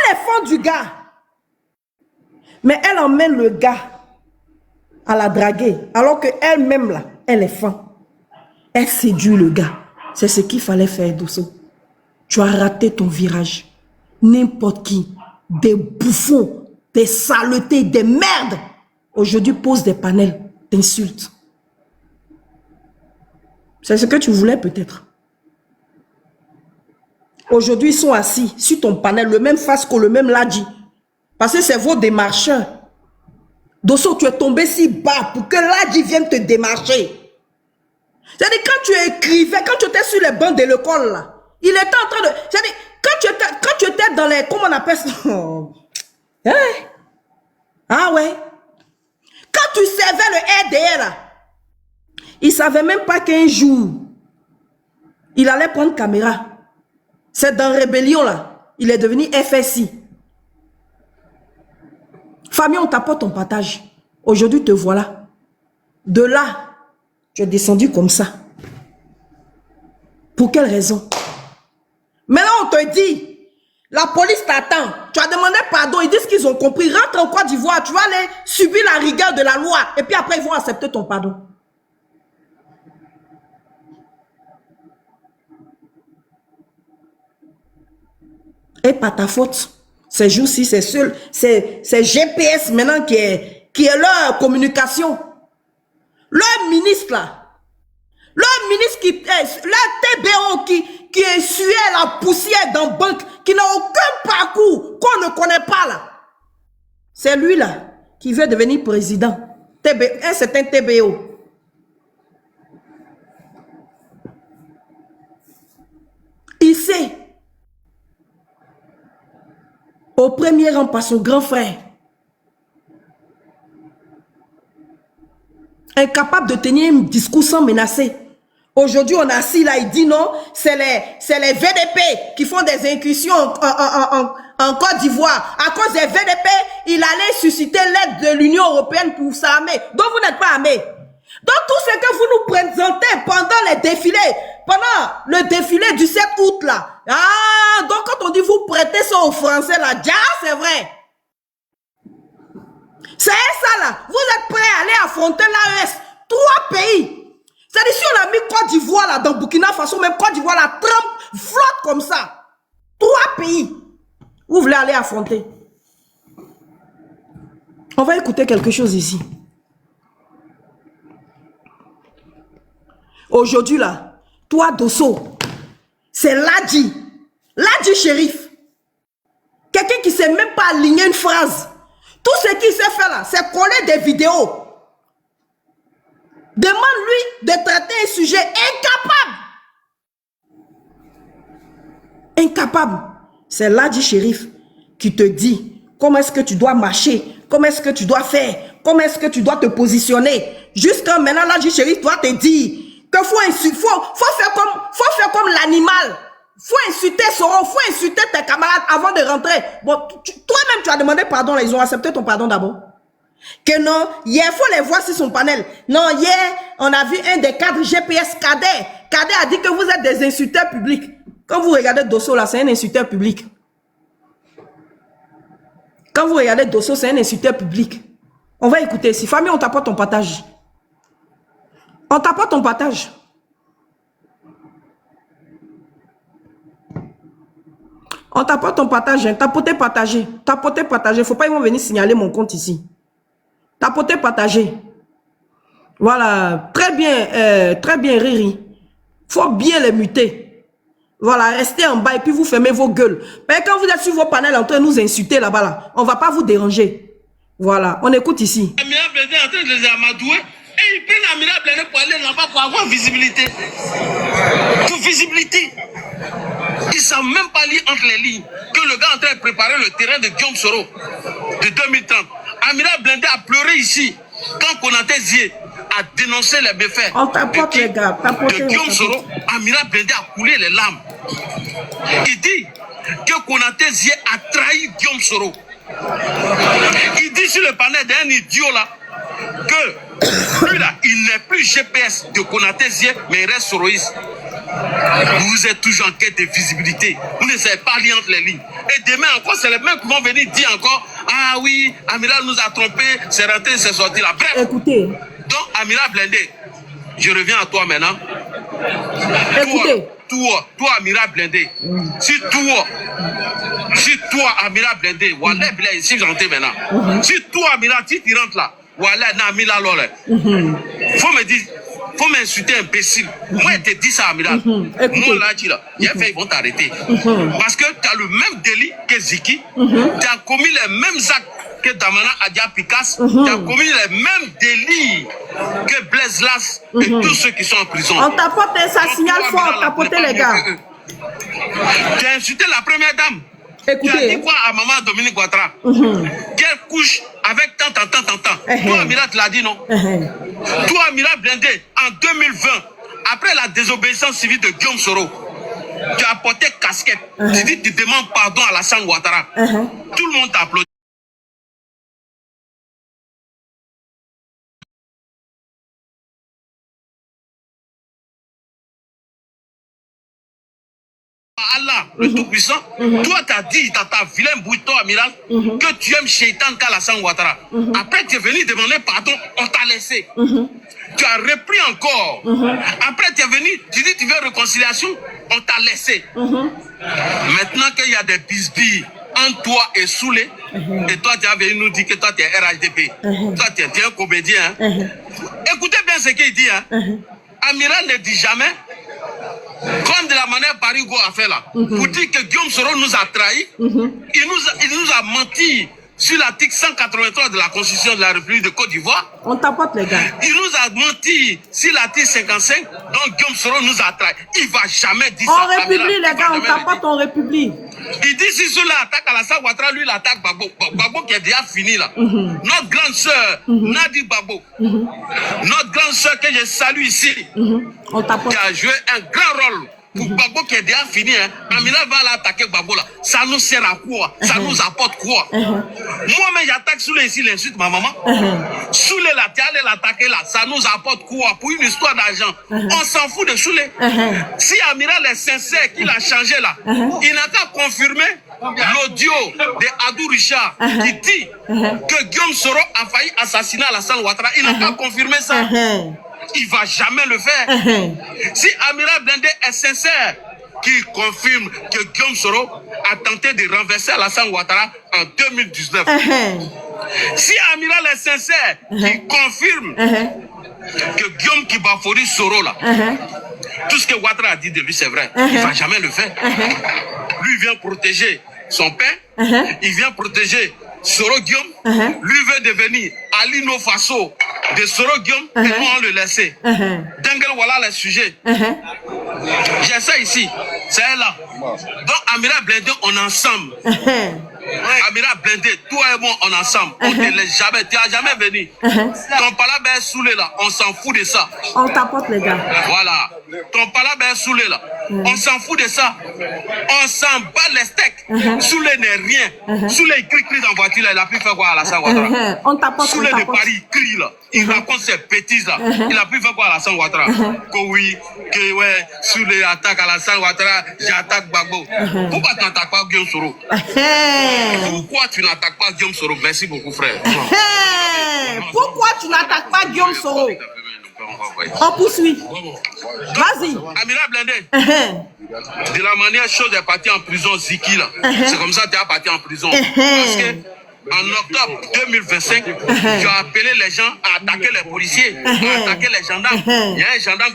Elle est fan du gars. Mais elle emmène le gars à la draguer. Alors qu'elle-même, là, elle est fan. Elle séduit le gars. C'est ce qu'il fallait faire, Dosso. Tu as raté ton virage. N'importe qui, des bouffons, des saletés, des merdes, aujourd'hui pose des panels, t'insultent. C'est ce que tu voulais peut-être. Aujourd'hui, ils sont assis sur ton panel, le même Fasco, le même Ladji. Parce que c'est vos démarcheurs. Dosso, tu es tombé si bas pour que Ladji vienne te démarcher. C'est-à-dire, quand tu écrivais, quand tu étais sur les bancs de l'école, là, il était en train de... C'est-à-dire, quand tu étais dans les... Comment on appelle ça? Hein? Ah ouais. Quand tu servais le RDR, là, il ne savait même pas qu'un jour, il allait prendre caméra. C'est dans Rébellion, là. Il est devenu FSI. Famille, on t'apporte ton partage. Aujourd'hui, te voilà. De là, tu es descendu comme ça. Pour quelle raison? Maintenant, on te dit, la police t'attend. Tu as demandé pardon. Ils disent qu'ils ont compris. Rentre en Côte d'Ivoire. Tu vas aller subir la rigueur de la loi. Et puis après, ils vont accepter ton pardon. Et pas ta faute. Ces jours-ci, c'est seul. C'est GPS maintenant qui est leur communication. Leur ministre là. Leur ministre leur TBO qui essuie la poussière dans la banque, qui n'a aucun parcours, qu'on ne connaît pas là. C'est lui là qui veut devenir président. Un certain TBO. Il sait. Au premier rang par son grand frère. Incapable de tenir un discours sans menacer. Aujourd'hui, on est assis là, il dit non, c'est les VDP qui font des incursions en Côte d'Ivoire. À cause des VDP, il allait susciter l'aide de l'Union européenne pour s'armer. Donc, vous n'êtes pas armés. Donc, tout ce que vous nous présentez pendant les défilés, pendant le défilé du 7 août là, ah, donc quand on dit vous prêtez ça aux Français là, déjà, c'est vrai. C'est ça là, vous êtes prêts à aller affronter l'AES, 3 pays. C'est-à-dire si on a mis Côte d'Ivoire là dans Burkina Faso, même Côte d'Ivoire là, Trump flotte comme ça. 3 pays. Vous voulez aller affronter. On va écouter quelque chose ici. Aujourd'hui là, toi Dosso, c'est Ladji Shérif. Quelqu'un qui ne sait même pas aligner une phrase. Tout ce qu'il sait faire là, c'est coller des vidéos. Demande-lui de traiter un sujet incapable. Incapable. C'est Ladji Shérif qui te dit comment est-ce que tu dois marcher, comment est-ce que tu dois faire, comment est-ce que tu dois te positionner. Jusqu'à maintenant, Ladji Shérif doit te dire que faut faire comme l'animal. Faut insulter Soro, faut insulter tes camarades avant de rentrer. Bon, toi-même, tu as demandé pardon, là, ils ont accepté ton pardon d'abord. Que non, hier, il faut les voir sur son panel. Non, hier, on a vu un des cadres GPS, Kader. Kader a dit que vous êtes des insulteurs publics. Quand vous regardez Dosso, là, c'est un insulteur public. Quand vous regardez Dosso, c'est un insulteur public. On va écouter ici. Famille, on t'apporte ton partage. On t'apporte ton partage. On t'apporte ton partage. Tapoter, partager. Tapoter, partager. Faut pas ils vont venir signaler mon compte ici. Tapoter, partager. Voilà. Très bien, Riri. Faut bien les muter. Voilà. Restez en bas et puis vous fermez vos gueules. Mais quand vous êtes sur vos panels en train de nous insulter là-bas, là, on va pas vous déranger. Voilà. On écoute ici. Amira Blende est en train de les amadouer et ils prennent Amira Blende pour aller là-bas pour avoir visibilité. Pour visibilité. Ils ne savent même pas lire entre les lignes que le gars est en train de préparer le terrain de Guillaume Soro de 2030. Amira Blende a pleuré ici quand Konaté Zie a dénoncé les méfaits de Guillaume Soro. Amira Blende a coulé les larmes. Il dit que Konaté Zie a trahi Guillaume Soro. Il dit sur le panel d'un idiot là que lui là, il n'est plus GPS de Konaté Zie, mais il reste soroïste. Vous êtes toujours en quête de visibilité. Vous ne savez pas lire entre les lignes. Et demain encore, c'est les mêmes qui vont venir dire encore, ah oui, Amiral nous a trompés, c'est rentré, c'est sorti là. Bref. Écoutez. Donc, Amiral Blindé, je reviens à toi maintenant. Écoutez. Toi, Amiral Blindé. Si toi, Amiral Blindé, voilà, ici, j'entends maintenant. Si toi, Amiral, si tu rentres là, voilà, Namila Lole. Faut me dire, faut m'insulter imbécile. Moi, je te dis ça, Amiral. Moi, là, j'ai fait, ils vont t'arrêter. Parce que tu as le même délit que Ziki. Tu as commis les mêmes actes que Damana Adia Picasso. Tu as commis les mêmes délits que Blaise Las et tous ceux qui sont en prison. On tapote, ça signale fort, on tapote les gars. Tu as insulté la première dame. Écoutez. Tu as dit quoi à maman Dominique Ouattara? Qu'elle couche avec tant. Toi, Amiral, tu l'as dit, non? Toi, Amiral Blindé, en 2020, après la désobéissance civile de Guillaume Soro, tu as porté casquette. Tu dis, tu demandes pardon à Alassane Ouattara. Tout le monde t'applaudit. Allah, le Tout-Puissant, toi, tu as dit dans ta vilain bouton, Amiral, que tu aimes Shaitan Alassane Ouattara. Après, tu es venu demander pardon, on t'a laissé. Tu as repris encore. Après, tu es venu, tu dis tu veux réconciliation, on t'a laissé. Maintenant qu'il y a des bisbilles entre toi et Soulé, et toi, tu as venu nous dire que toi, tu es RHDP. Toi, tu es un comédien. Écoutez bien ce qu'il dit. Amiral ne dit jamais, comme de la manière Parigo a fait là, pour dire que Guillaume Soro nous a trahis, il nous a menti sur l'article 183 de la Constitution de la République de Côte d'Ivoire. On tapote les gars. Il nous a menti sur l'article 55, donc Guillaume Soro nous a trahis. Il ne va jamais dire ça. En République, les gars, on tapote en République. Il dit si cela attaque Alassane Ouattara, lui il attaque Gbagbo. Gbagbo qui est déjà fini là. Notre grande sœur, Nadi Gbagbo, notre grande sœur que je salue ici, qui a joué un grand rôle pour Gbagbo qui est déjà fini. Amiral va l'attaquer Gbagbo là. Ça nous sert à quoi? Ça nous apporte quoi? Moi-même j'attaque Soulé ici, il insulte ma maman. Soulé là, tu allais l'attaquer là. Ça nous apporte quoi? Pour une histoire d'argent. On s'en fout de Soulé. Si Amiral est sincère qu'il a changé là, il n'a qu'à confirmer l'audio de Adou Richard qui dit que Guillaume Soro a failli assassiner Alassane Ouattara. Il n'a qu'à confirmer ça. Il ne va jamais le faire. Si Amiral Blindé est sincère, qu'il confirme que Guillaume Soro a tenté de renverser Alassane Ouattara en 2019. Si Amiral est sincère, qu'il confirme que Guillaume Kibafori Soro là, tout ce que Ouattara a dit de lui c'est vrai, il ne va jamais le faire. Lui vient protéger son père, il vient protéger Soro Guillaume, lui veut devenir Alino Faso de Soro Guillaume, et nous on le laissait. Dengel, voilà le sujet. J'ai ça ici, c'est là. Donc, Amiral Blindé, on est ensemble. Amiral Blindé, toi et moi, on est ensemble. On ne te laisse jamais, tu n'as jamais venu. Ton palabre est saoulé là, on s'en fout de ça. On tapote les gars. Voilà. Ton palabre est saoulé là. On s'en fout de ça. On s'en bat les steaks. Soulé n'est rien. Soulé, il crie dans la voiture là, il a pu faire quoi à Alassane Ouattara. On tapote. Soulé de Paris, il crie là. Il raconte ses bêtises là. Il a pu faire quoi à Alassane Ouattara. Que oui, que ouais, Soulé attaque Alassane Ouattara, j'attaque Gbagbo. Pourquoi tu n'attaques pas Guillaume Soro? Pourquoi tu n'attaques pas Guillaume Soro? Merci beaucoup frère. Pourquoi tu n'attaques pas Guillaume Soro? On poursuit. Vas-y. Amiral Blindé. De la manière chose est parti en prison Ziki là. C'est comme ça que tu es parti en prison. Parce que en octobre 2025, tu as appelé les gens à attaquer les policiers, à attaquer les gendarmes. Il y a un gendarme.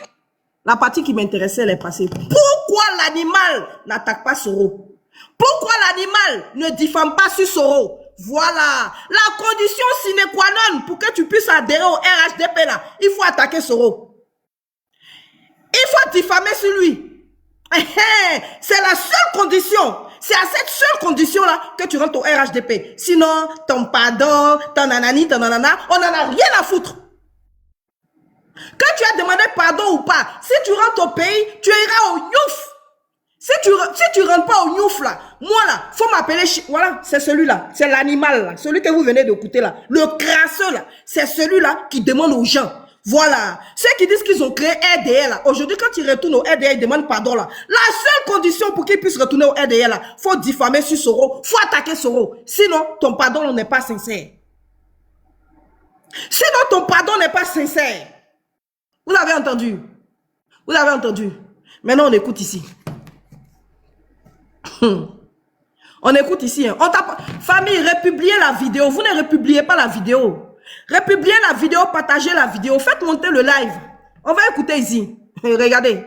La partie qui m'intéressait, elle est passée. Pourquoi l'animal n'attaque pas Soro? Pourquoi l'animal ne diffame pas sur Soro? Voilà. La condition sine qua non pour que tu puisses adhérer au RHDP là, il faut attaquer Soro. Il faut diffamer sur lui. C'est la seule condition. C'est à cette seule condition-là que tu rentres au RHDP. Sinon, ton pardon, ton nanani, ton nanana, on n'en a rien à foutre. Que tu as demandé pardon ou pas, si tu rentres au pays, tu iras au Youf. Si tu rentres pas au Youf là, moi là, faut m'appeler, voilà, c'est celui-là, c'est l'animal là, celui que vous venez d'écouter là, le crasseux là, c'est celui-là qui demande aux gens, Voilà. Ceux qui disent qu'ils ont créé RDL, là, aujourd'hui, quand ils retournent au RDL, ils demandent pardon, là. La seule condition pour qu'ils puissent retourner au RDL, là, faut diffamer sur Soro, faut attaquer Soro. Sinon, ton pardon n'est pas sincère. Sinon, ton pardon n'est pas sincère. Vous l'avez entendu? Vous l'avez entendu? Maintenant, on écoute ici. On écoute ici. Hein. Famille, republiez la vidéo. Vous ne republiez pas la vidéo. Republiez la vidéo, partagez la vidéo. Faites monter le live. On va écouter ici. Regardez.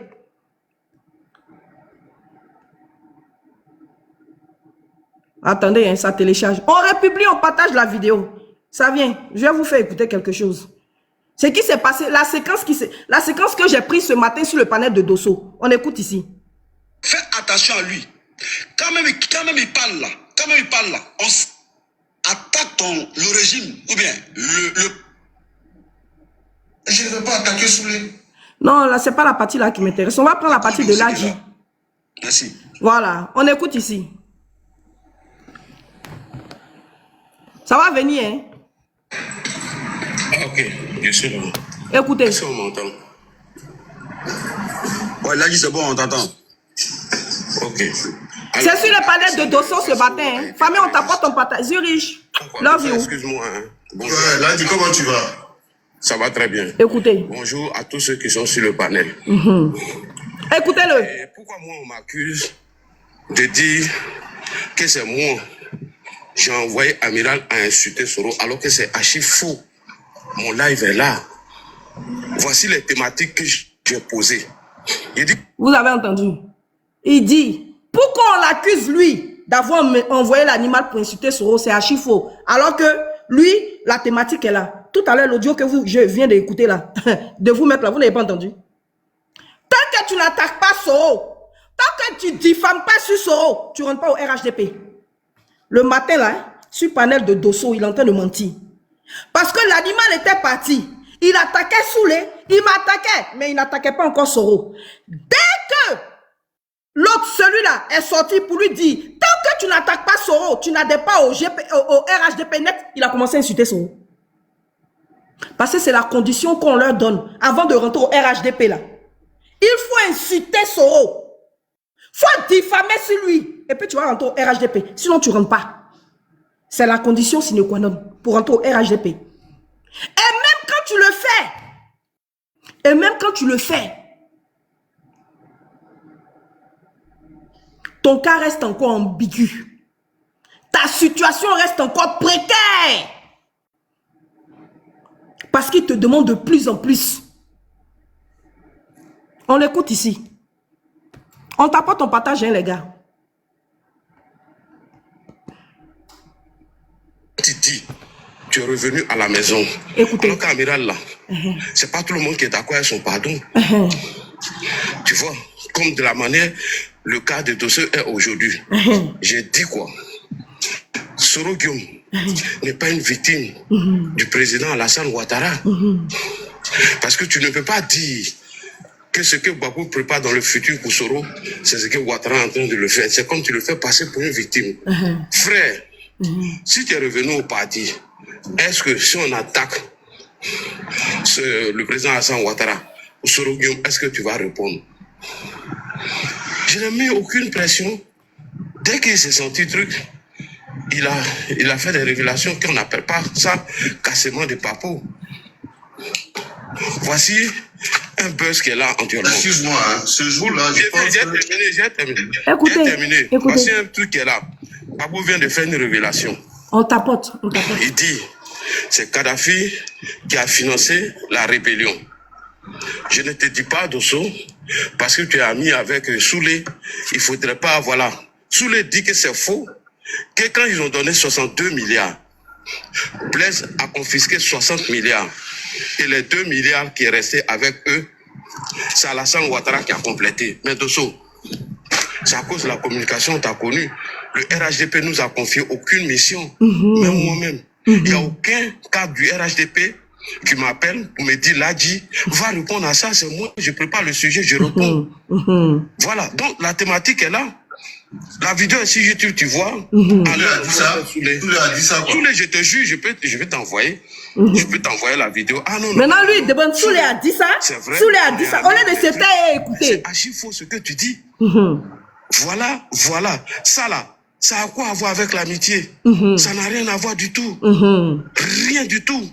Attendez, hein, ça télécharge. On republie, on partage la vidéo. Ça vient. Je vais vous faire écouter quelque chose. Ce qui s'est passé, la séquence que j'ai prise ce matin sur le panel de Dosso. On écoute ici. Fais attention à lui. Quand même il parle là, on attaque le régime, ou bien je ne veux pas attaquer Soulé. Non, là, c'est pas la partie là qui m'intéresse. On va prendre la partie de Ladji. Merci. Voilà, on écoute ici. Ça va venir, hein? Ah, ok, bien sûr. Écoutez. Est-ce qu'on m'entend? Ouais, Ladji, c'est bon, on t'entend. Ok. C'est sur le panel de Dosso ce matin. Hein. Famille, on t'apporte ton partage. Zurich, love you. Excuse-moi. Hein. Bonjour. Ouais, Ladji, comment tu vas? Ça va très bien. Écoutez. Bonjour à tous ceux qui sont sur le panel. Écoutez-le. Pourquoi moi, on m'accuse de dire que c'est moi, j'ai envoyé Amiral à insulter Soro, alors que c'est archi faux. Mon live est là. Voici les thématiques que j'ai posées. Il dit... Vous avez entendu? Il dit, pourquoi on l'accuse, lui, d'avoir envoyé l'animal pour insulter Soro? C'est archi faux. Alors que, lui, la thématique est là. Tout à l'heure, l'audio que je viens d'écouter là, de vous mettre là, vous n'avez pas entendu? Tant que tu n'attaques pas Soro, tant que tu diffames pas sur Soro, tu ne rentres pas au RHDP. Le matin là, sur le panel de Dosso, il est en train de mentir. Parce que l'animal était parti. Il attaquait Soulé, il m'attaquait, mais il n'attaquait pas encore Soro. Dès que l'autre, celui-là, est sorti pour lui dire, tant que tu n'attaques pas Soro, tu n'adhères pas au RHDP net, il a commencé à insulter Soro. Parce que c'est la condition qu'on leur donne avant de rentrer au RHDP là. Il faut insulter Soro. Il faut diffamer sur lui. Et puis tu vas rentrer au RHDP. Sinon tu ne rentres pas. C'est la condition sine qua non pour rentrer au RHDP. Et même quand tu le fais, ton cas reste encore ambigu. Ta situation reste encore précaire. Parce qu'il te demande de plus en plus. On l'écoute ici. On t'apporte ton partage, hein, les gars. Tu es revenu à la maison. Écoutez. Alors qu'Amiral là, c'est pas tout le monde qui est d'accord avec son pardon. Tu vois, comme de la manière, le cas de Dosso est aujourd'hui. J'ai dit quoi? Soro Guillaume n'est pas une victime du président Alassane Ouattara. Parce que tu ne peux pas dire que ce que Gbagbo prépare dans le futur pour Soro, c'est ce que Ouattara est en train de le faire. C'est comme tu le fais passer pour une victime. Frère, si tu es revenu au parti, est-ce que si on attaque le président Alassane Ouattara ou Soro Guillaume, est-ce que tu vas répondre? Je n'ai mis aucune pression. Dès qu'il s'est senti truc, il a fait des révélations qu'on n'appelle pas ça cassement de papeau. Voici un buzz qui est là actuellement. Excuse-moi, hein, ce jour-là, j'ai terminé. Écoutez. Voici un truc qui est là. Babou vient de faire une révélation. On tapote. Il dit, c'est Kadhafi qui a financé la rébellion. Je ne te dis pas, Dosso, parce que tu es ami avec Soulé, il faudrait pas, voilà. Soulé dit que c'est faux, que quand ils ont donné 62 milliards, Blaise a confisqué 60 milliards. Et les 2 milliards qui est resté avec eux, c'est Alassane Ouattara qui a complété. Mais Dosso, c'est à cause de la communication, tu as connu. Le RHDP nous a confié aucune mission, même moi-même. Il n'y a aucun cadre du RHDP qui m'appelle pour me dire, Ladji, va répondre à ça, c'est moi, je prépare le sujet, je réponds. Voilà, donc la thématique est là. La vidéo est sur YouTube, tu vois. Souley a dit ça. Souley a dit ça, quoi. Souley, je te jure, je peux t'envoyer. Je peux t'envoyer la vidéo. Ah non, non. Maintenant, lui, il demande, Souley a dit ça. C'est vrai. Souley a dit ça. On est de se taire et écouter. C'est archi faux ce que tu dis. Voilà. Ça là, ça a quoi à voir avec l'amitié? Ça n'a rien à voir du tout. Rien du tout.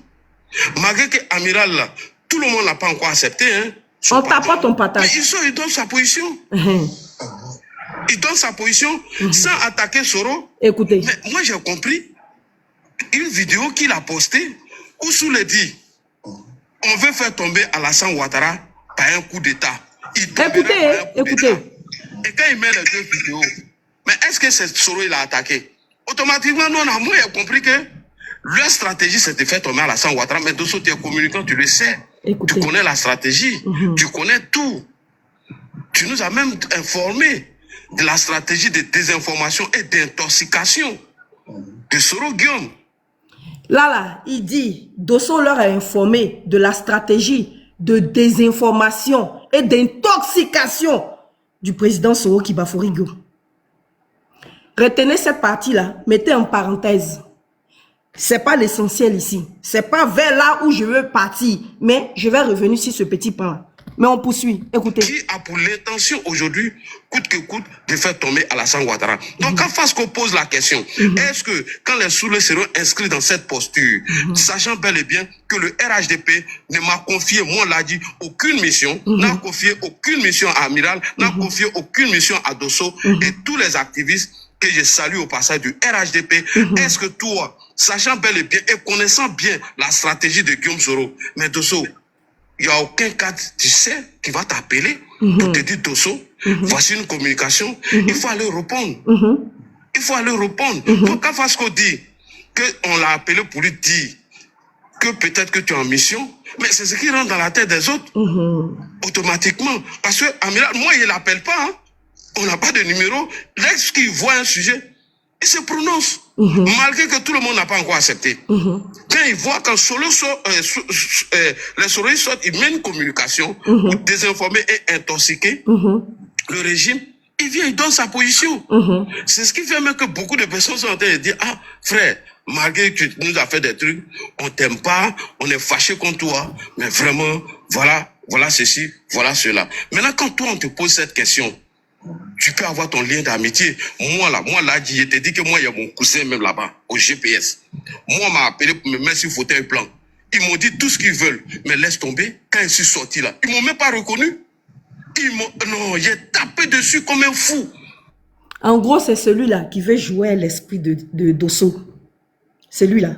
Malgré que Amiral, là, tout le monde n'a pas encore accepté. Hein, on t'apporte ton partage. Mais il donne sa position. Il donne sa position sans attaquer Soro. Écoutez. Mais moi, j'ai compris une vidéo qu'il a postée où Souley dit on veut faire tomber Alassane Ouattara par un coup d'État. Écoutez. Et quand il met les deux vidéos, mais est-ce que c'est Soro il a attaqué? Automatiquement, nous, on a compris que leur stratégie, c'est de faire tomber Alassane Ouattara. Mais Dosso, tu es communicant, tu le sais. Écoutez. Tu connais la stratégie. Tu connais tout. Tu nous as même informé de la stratégie de désinformation et d'intoxication de Soro Guillaume. Là, il dit, Dosso leur a informé de la stratégie de désinformation et d'intoxication du président Soro Kibafori Guillaume. Retenez cette partie-là, mettez en parenthèse. C'est pas l'essentiel ici. C'est pas vers là où je veux partir, mais je vais revenir sur ce petit pan-là. Mais on poursuit. Écoutez. Qui a pour l'intention aujourd'hui, coûte que coûte, de faire tomber Alassane Ouattara. Donc, quand Fasco pose la question, est-ce que quand les Souley seront inscrits dans cette posture, sachant bel et bien que le RHDP ne m'a confié, moi on l'a dit, aucune mission, n'a confié aucune mission à Amiral, n'a confié aucune mission à Dosso et tous les activistes que je salue au passage du RHDP, est-ce que toi, sachant bel et bien et connaissant bien la stratégie de Guillaume Soro, mais Dosso, il n'y a aucun cadre, tu sais, qui va t'appeler pour te dire, Dosso, voici une communication, il faut aller répondre. Il faut aller répondre. Donc, quand Fasco dit qu'on l'a appelé pour lui dire que peut-être que tu es en mission, mais c'est ce qui rentre dans la tête des autres, automatiquement. Parce que, Amiral, moi, il ne l'appelle pas, hein. On n'a pas de numéro. Lorsqu'il voit un sujet, il se prononce. Malgré que tout le monde n'a pas encore accepté. Quand il voit quand les Soroïs sortent, ils mènent une communication pour désinformer et intoxiquer le régime, il vient, il donne sa position. C'est ce qui fait même que beaucoup de personnes sont en train de dire, ah, frère, malgré que tu nous as fait des trucs, on t'aime pas, on est fâché contre toi, mais vraiment, voilà ceci, voilà cela. Maintenant, quand toi, on te pose cette question, tu peux avoir ton lien d'amitié. Moi là, je te dis que moi, il y a mon cousin même là-bas, au GPS. Moi, on m'a appelé pour me mettre sur fauteuil blanc. Ils m'ont dit tout ce qu'ils veulent, mais laisse tomber. Quand je suis sorti là, ils m'ont même pas reconnu. Non, j'ai tapé dessus comme un fou. En gros, c'est celui-là qui veut jouer à l'esprit de Dosso. Celui-là.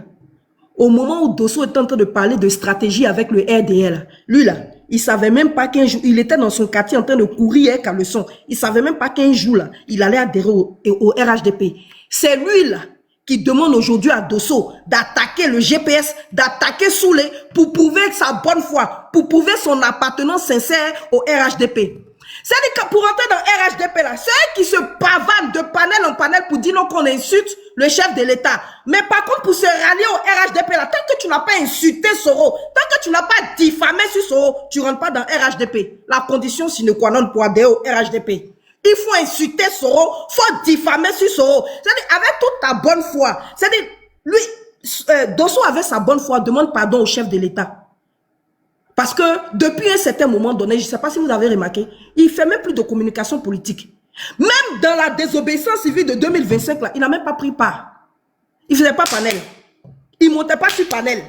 Au moment où Dosso est en train de parler de stratégie avec le RDL, lui là, il savait même pas qu'un jour, il était dans son quartier en train de courir avec un leçon. Il savait même pas qu'un jour là, il allait adhérer au RHDP. C'est lui là qui demande aujourd'hui à Dosso d'attaquer le GPS, d'attaquer Souley pour prouver sa bonne foi, pour prouver son appartenance sincère au RHDP. C'est-à-dire que pour entrer dans RHDP là, c'est eux qui se pavanent de panel en panel pour dire non qu'on insulte le chef de l'État. Mais par contre, pour se rallier au RHDP là, tant que tu n'as pas insulté Soro, tant que tu n'as pas diffamé sur Soro, tu ne rentres pas dans RHDP. La condition sine qua non pour adhérer au RHDP. Il faut insulter Soro, il faut diffamer sur Soro. C'est-à-dire avec toute ta bonne foi. C'est-à-dire, lui, Dosso avec sa bonne foi demande pardon au chef de l'État. Parce que depuis un certain moment donné, je ne sais pas si vous avez remarqué, il ne fait même plus de communication politique. Même dans la désobéissance civile de 2025, là, il n'a même pas pris part. Il ne faisait pas panel. Il ne montait pas sur panel.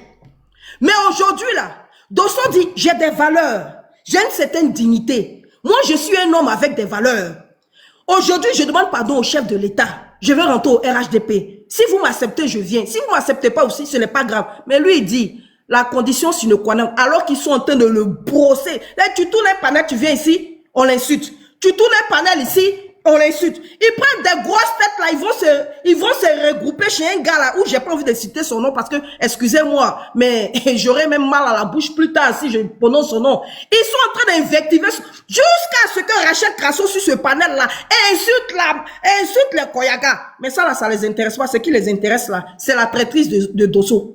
Mais aujourd'hui, là, Dosso dit, j'ai des valeurs. J'ai une certaine dignité. Moi, je suis un homme avec des valeurs. Aujourd'hui, je demande pardon au chef de l'État. Je vais rentrer au RHDP. Si vous m'acceptez, je viens. Si vous ne m'acceptez pas aussi, ce n'est pas grave. Mais lui, il dit... La condition sine qua non, alors qu'ils sont en train de le brosser. Là, tu tournes un panel, tu viens ici, on l'insulte. Tu tournes un panel ici, on l'insulte. Ils prennent des grosses têtes là, ils vont se regrouper chez un gars là où j'ai pas envie de citer son nom parce que, excusez-moi, mais j'aurais même mal à la bouche plus tard si je prononce son nom. Ils sont en train d'invectiver jusqu'à ce que Rachel Crasso sur ce panel là insulte les Koyaga. Mais ça là, ça les intéresse pas. Ce qui les intéresse là, c'est la traîtrise de Dosso.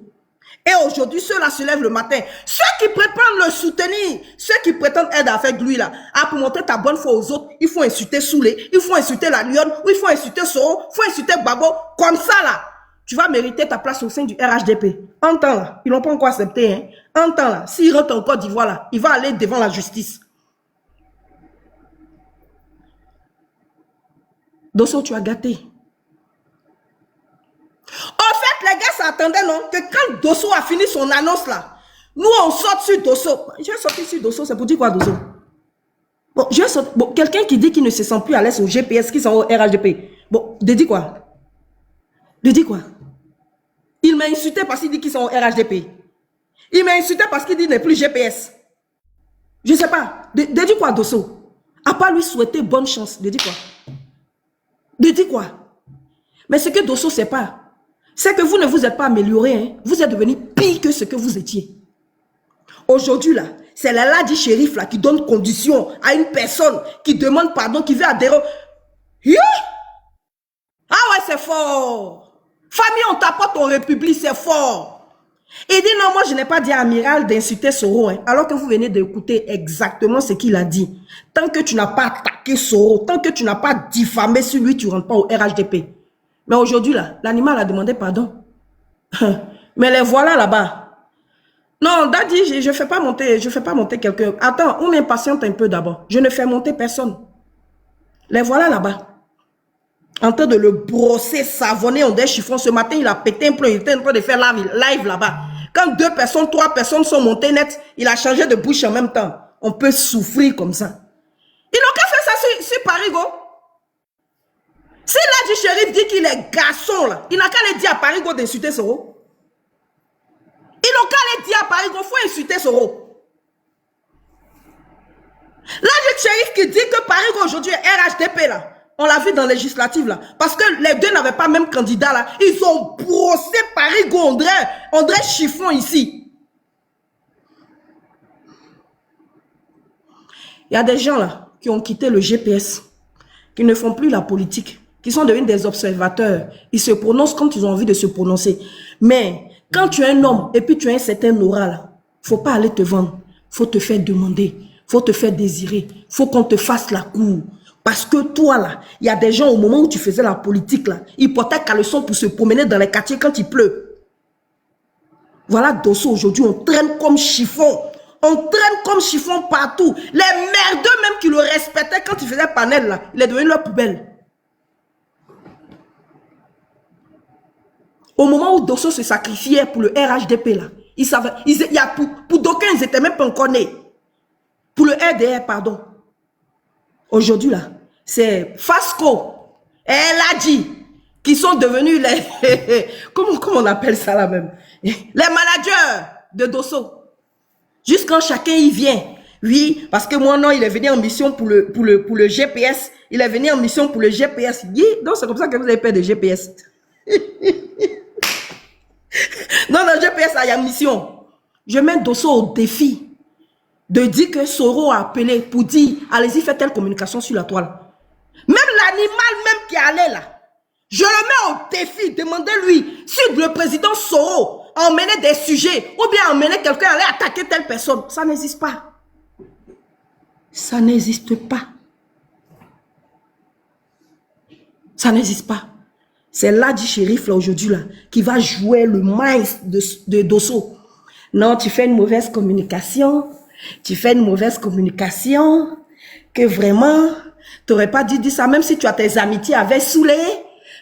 Et aujourd'hui, ceux-là se lèvent le matin. Ceux qui prétendent le soutenir, ceux qui prétendent aider avec lui, là, pour montrer ta bonne foi aux autres, il faut insulter Soulé, il faut insulter la Lionne, ou il faut insulter Soro, il faut insulter Gbagbo. Comme ça, là, tu vas mériter ta place au sein du RHDP. Entends, là, ils n'ont pas encore accepté. Hein. Entends, là, s'il rentre en Côte d'Ivoire, là, il va aller devant la justice. Dosso, tu as gâté. En fait, les gars s'attendaient, non, que quand Dosso a fini son annonce là, nous on sort sur Dosso. J'ai sorti sur Dosso, c'est pour dire quoi, Dosso? Bon, quelqu'un qui dit qu'il ne se sent plus à l'aise au GPS, qui sont au RHDP. Bon, de dire quoi? De dire quoi? Il m'a insulté parce qu'il dit qu'ils sont au RHDP. Il m'a insulté parce qu'il dit qu'il n'est plus GPS. Je ne sais pas. De dire quoi, Dosso? À part lui souhaiter bonne chance. De dire quoi? De dire quoi? Mais ce que Dosso ne sait pas, c'est que vous ne vous êtes pas amélioré. Hein. Vous êtes devenu pire que ce que vous étiez. Aujourd'hui, là, c'est la Ladi Shérif là, qui donne condition à une personne qui demande pardon, qui veut adhérer. Yeah! Ah ouais, c'est fort. Famille, on t'apporte en République, c'est fort. Il dit non, moi je n'ai pas dit à Amiral d'insulter Soro. Hein, alors que vous venez d'écouter exactement ce qu'il a dit. Tant que tu n'as pas attaqué Soro, tant que tu n'as pas diffamé sur lui, tu ne rentres pas au RHDP. Mais aujourd'hui, là, l'animal a demandé pardon. Mais les voilà là-bas. Non, Daddy, je ne fais pas monter quelqu'un. Attends, on m'impatiente un peu d'abord. Je ne fais monter personne. Les voilà là-bas. En train de le brosser, savonner en des chiffons. Ce matin, il a pété un plomb. Il était en train de faire live là-bas. Quand 2 personnes, 3 personnes sont montées net, il a changé de bouche en même temps. On peut souffrir comme ça. Ils n'ont qu'à faire ça sur Parigo. Si Ladi Shérif dit qu'il est garçon, là, il n'a qu'à aller dire à Parigo d'insulter Soro. Ils n'ont qu'à aller dire à Parigo, il faut insulter Soro. Ladi Shérif qui dit que Parigo aujourd'hui est RHDP, là. On l'a vu dans les législatives, là. Parce que les deux n'avaient pas même candidat, là. Ils ont brossé Parigo, André Chiffon ici. Il y a des gens, là, qui ont quitté le GPS, qui ne font plus la politique, qui sont devenus des observateurs. Ils se prononcent quand ils ont envie de se prononcer. Mais quand tu es un homme et puis tu as un certain aura, là, faut pas aller te vendre. Faut te faire demander. Faut te faire désirer. Faut qu'on te fasse la cour. Parce que toi, là, il y a des gens, au moment où tu faisais la politique, là, ils portaient caleçon pour se promener dans les quartiers quand il pleut. Voilà, Dosso, aujourd'hui, on traîne comme chiffon. On traîne comme chiffon partout. Les merdeux même qui le respectaient quand il faisait panel, là, il est devenu leur poubelle. Au moment où Dosso se sacrifiait pour le RHDP, là, il savait, pour d'aucuns, ils n'étaient même pas encore nés. Pour le RDR, pardon. Aujourd'hui, là, c'est Fasco et Ladi qui sont devenus les... comment on appelle ça là même? Les managers de Dosso. Juste quand chacun y vient. Oui, parce que moi, non, il est venu en mission pour le GPS. Il est venu en mission pour le GPS. Donc, c'est comme ça que vous avez peur de GPS. Non, dans le GPS, il y a mission. Je mets Dosso au défi de dire que Soro a appelé pour dire, allez-y, faites telle communication sur la toile. Même l'animal même qui allait là, je le mets au défi, demandez-lui si le président Soro a emmené des sujets ou bien a emmené quelqu'un à aller attaquer telle personne. Ça n'existe pas. Ça n'existe pas. Ça n'existe pas. C'est Ladi Shérif là aujourd'hui là qui va jouer le mince de Dosso. Non, tu fais une mauvaise communication. Tu fais une mauvaise communication. Que vraiment, tu n'aurais pas dû dire ça. Même si tu as tes amitiés avec Soulé.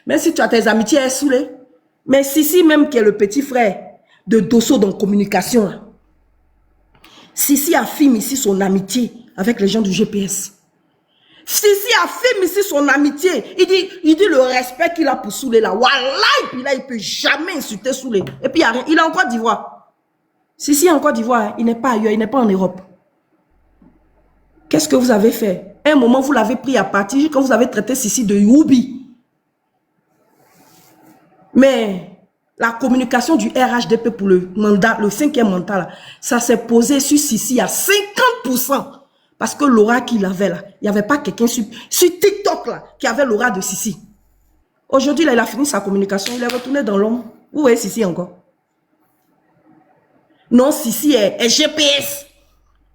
Même si tu as tes amitiés avec Soulé. Mais Sissi même qui est le petit frère de Dosso dans communication là. Sissi affirme ici son amitié avec les gens du GPS. Sissi affirme ici son amitié. Il dit le respect qu'il a pour Soulé là. Wallahi, il ne peut jamais insulter Soulé. Et puis il y a rien. Il est en Côte d'Ivoire. Sissi est en Côte d'Ivoire. Il n'est pas ailleurs. Il n'est pas en Europe. Qu'est-ce que vous avez fait? À un moment, vous l'avez pris à partir quand vous avez traité Sissi de Youbi. Mais la communication du RHDP pour le mandat, le 5e mandat, là, ça s'est posé sur Sissi à 50%. Parce que l'aura qu'il avait là, il n'y avait pas quelqu'un sur TikTok là, qui avait l'aura de Sissi. Aujourd'hui, là, il a fini sa communication, il est retourné dans l'homme. Où est Sissi encore? Non, Sissi est GPS.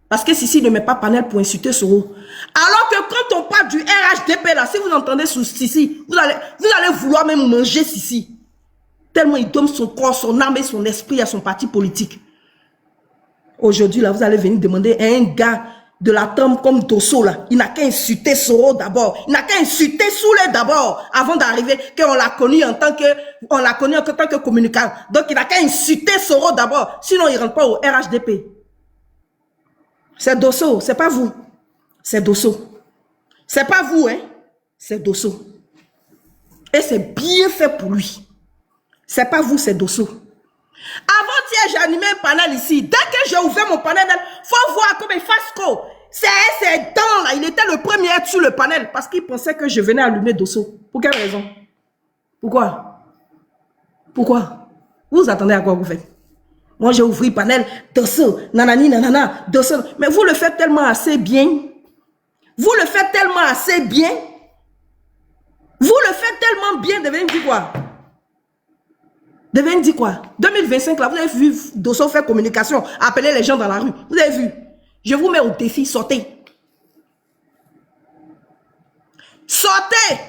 Parce que Sissi ne met pas panel pour insulter Soro. Alors que quand on parle du RHDP, là, si vous entendez sous Sissi, vous allez vouloir même manger Sissi. Tellement il donne son corps, son âme et son esprit à son parti politique. Aujourd'hui, là, vous allez venir demander à un gars de la tombe comme Dosso, là. Il n'a qu'à insulter Soro d'abord. Il n'a qu'à insulter Soulé d'abord, avant d'arriver, qu'on l'a connu en tant que communicant. Donc, il n'a qu'à insulter Soro d'abord. Sinon, il ne rentre pas au RHDP. C'est Dosso, c'est pas vous. C'est Dosso. C'est pas vous, hein. C'est Dosso. Et c'est bien fait pour lui. C'est pas vous, c'est Dosso. Avant-hier, j'ai animé un panel ici. Dès que j'ai ouvert mon panel, faut voir comment il fasse quoi. C'est dents là. Il était le premier à être sur le panel parce qu'il pensait que je venais allumer Dosso. Pour quelle raison? Pourquoi? Pourquoi? Vous attendez à quoi vous faites? Moi, j'ai ouvert le panel. Dosso, nanani, nanana, Dosso. Mais vous le faites tellement assez bien. Vous le faites tellement assez bien. Vous le faites tellement bien. Devez me dire quoi? Devez me dire quoi? 2025, là, vous avez vu Dosso faire communication, appeler les gens dans la rue. Vous avez vu? Je vous mets au défi, sortez. Sortez!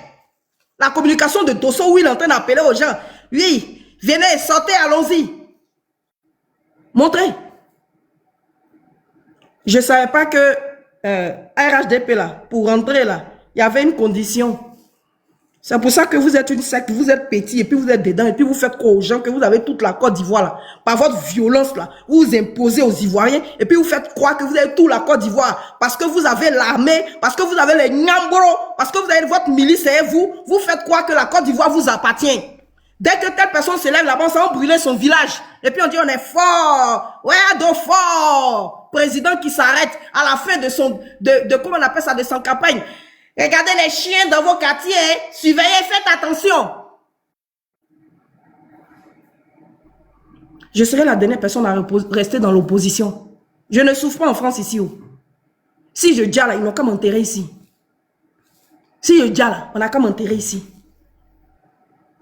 La communication de Dosso où il est en train d'appeler aux gens. Oui, venez, sortez, allons-y. Montrez. Je ne savais pas que RHDP, là, pour rentrer, là, il y avait une condition. C'est pour ça que vous êtes une secte, vous êtes petit, et puis vous êtes dedans, et puis vous faites quoi aux gens, que vous avez toute la Côte d'Ivoire, là. Par votre violence, là, vous vous imposez aux Ivoiriens, et puis vous faites croire que vous avez toute la Côte d'Ivoire, parce que vous avez l'armée, parce que vous avez les Nyamboro, parce que vous avez votre milice et vous faites croire que la Côte d'Ivoire vous appartient. Dès que telle personne se lève là-bas, ça va brûler son village. Et puis on dit on est fort. Ouais, donc fort. Président qui s'arrête à la fin de son, comment on appelle ça, de son campagne. Regardez les chiens dans vos quartiers, surveillez, faites attention. Je serai la dernière personne à rester dans l'opposition. Je ne souffre pas en France ici. Si je dis là, ils n'ont qu'à m'enterrer ici. Si je dis là, on n'a qu'à m'enterrer ici.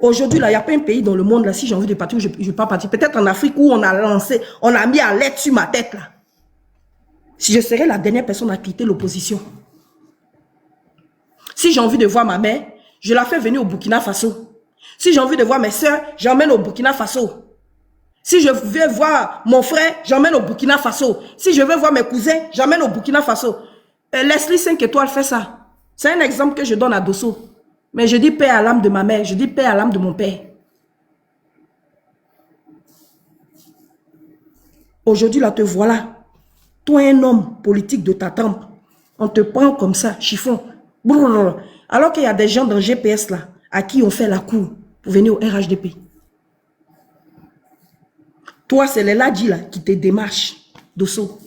Aujourd'hui, là, il n'y a pas un pays dans le monde, là, si j'ai envie de partir, je ne vais pas partir. Peut-être en Afrique où on a lancé, on a mis à l'aide sur ma tête, là. Si je serai la dernière personne à quitter l'opposition. Si j'ai envie de voir ma mère, je la fais venir au Burkina Faso. Si j'ai envie de voir mes soeurs, j'emmène au Burkina Faso. Si je veux voir mon frère, j'emmène au Burkina Faso. Si je veux voir mes cousins, j'emmène au Burkina Faso. Leslie 5 étoiles fait ça. C'est un exemple que je donne à Dosso. Mais je dis paix à l'âme de ma mère, je dis paix à l'âme de mon père. Aujourd'hui, là, te voilà. Toi, un homme politique de ta tempe. On te prend comme ça, chiffon. Brrr. Alors qu'il y a des gens dans GPS, là, à qui on fait la cour pour venir au RHDP. Toi, c'est les ladis, là, qui te démarchent, Dosso.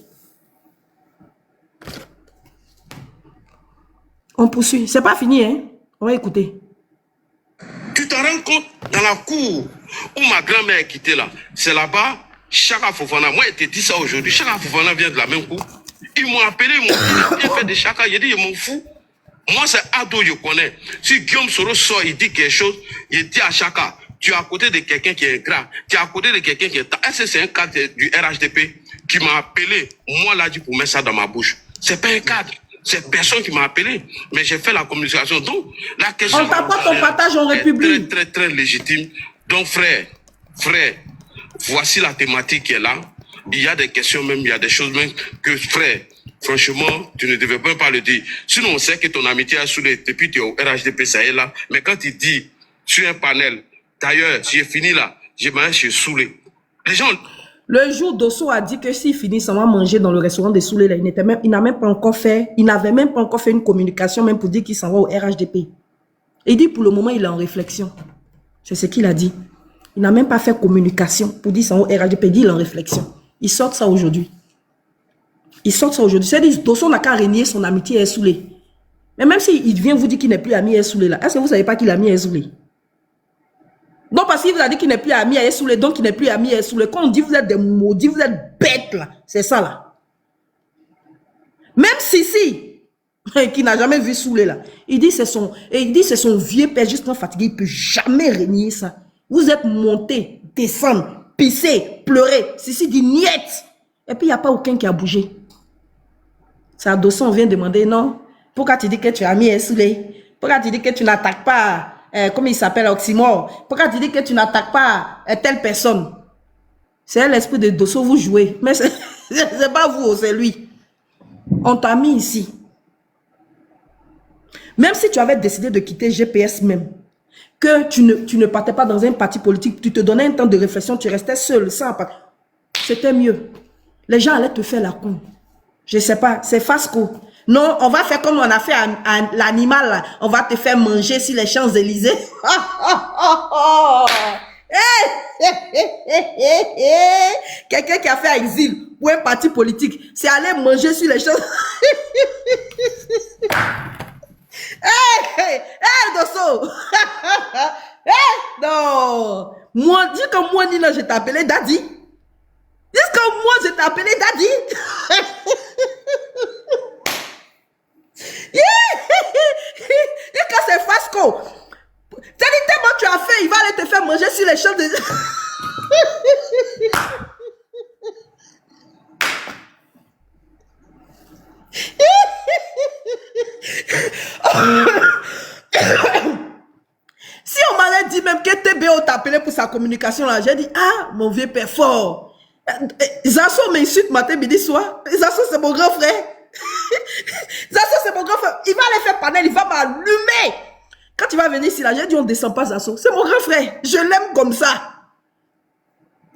On poursuit. C'est pas fini, hein? On va écouter. Tu te rends compte dans la cour où ma grand-mère est quittée là, c'est là-bas, Chaka Fofana. Moi, je te dis ça aujourd'hui. Chaka Fofana vient de la même cour. Ils m'ont appelé, ils m'ont dit, il a bien fait de Chaka. J'ai dit, je m'en fous. Moi, c'est Ado, je connais. Si Guillaume Soro sort, il dit quelque chose, il dit à Chaka, tu es à côté de quelqu'un qui est grave. Tu es à côté de quelqu'un qui est... Est-ce que c'est un cadre du RHDP qui m'a appelé, moi, là, dit pour mettre ça dans ma bouche? C'est pas un cadre. C'est personne qui m'a appelé, mais j'ai fait la communication. Donc, la question... On t'apporte ton partage en République. Très, très, très légitime. Donc, frère, voici la thématique qui est là. Il y a des questions même, il y a des choses même que, frère, franchement, tu ne devais même pas le dire. Sinon, on sait que ton amitié a saoulé depuis tu es au RHDP, ça est là. Mais quand il dit sur un panel, d'ailleurs, si j'ai fini là, j'ai mangé chez Soulé. Les gens... Le jour, Dosso a dit que s'il finit seulement manger dans le restaurant de Soulé, il n'avait même pas encore fait une communication même pour dire qu'il s'en va au RHDP. Il dit pour le moment, il est en réflexion. C'est ce qu'il a dit. Il n'a même pas fait communication pour dire qu'il s'en va au RHDP. Il dit qu'il est en réflexion. Il sort ça aujourd'hui. Il sort ça aujourd'hui. C'est-à-dire Dosso n'a qu'à renier son amitié à Soulé. Mais même s'il vient vous dire qu'il n'est plus ami à Soulé là, est-ce que vous ne savez pas qu'il est ami à Soulé? Donc, parce qu'il vous a dit qu'il n'est plus ami à Soulé, donc il n'est plus ami à Soulé. Quand on dit vous êtes des maudits, vous êtes bêtes là. C'est ça là. Même Sissi, qui n'a jamais vu Soulé là, il dit c'est son vieux père justement fatigué, il ne peut jamais renier ça. Vous êtes monté, descendre, pisser, pleurer. Sissi dit niet. Et puis, il n'y a pas aucun qui a bougé. C'est à Dosso, on vient demander, non? Pourquoi tu dis que tu as mis un soulé? Pourquoi tu dis que tu n'attaques pas, comment il s'appelle, Oxymore? Pourquoi tu dis que tu n'attaques pas telle personne? C'est l'esprit de Dosso, vous jouez. Mais c'est pas vous, c'est lui. On t'a mis ici. Même si tu avais décidé de quitter GPS même, que tu ne partais pas dans un parti politique, tu te donnais un temps de réflexion, tu restais seul, sans parti. C'était mieux. Les gens allaient te faire la con. Je sais pas, c'est Fasco. Non, on va faire comme on a fait à l'animal, là. On va te faire manger sur les Champs-Élysées. Quelqu'un qui a fait exil pour un parti politique, c'est aller manger sur les Champs-Élysées. Dosso. Non. Moi, dis comme moi, Nina, je t'appelais Daddy. Dis comme moi, je t'appelais Daddy. Et quand c'est Fasco, t'as dit tellement tu as fait, il va aller te faire manger sur les champs de... Si on m'avait dit même que TBO t'appelait pour sa communication là, j'ai dit, ah, mon vieux père fort. Zasso m'insulte matin, midi, soir. Zasso, c'est mon grand frère. Zasso, c'est mon grand frère. Il va aller faire panel, il va m'allumer. Quand il va venir ici là, j'ai dit, on ne descend pas Zasso. C'est mon grand frère. Je l'aime comme ça.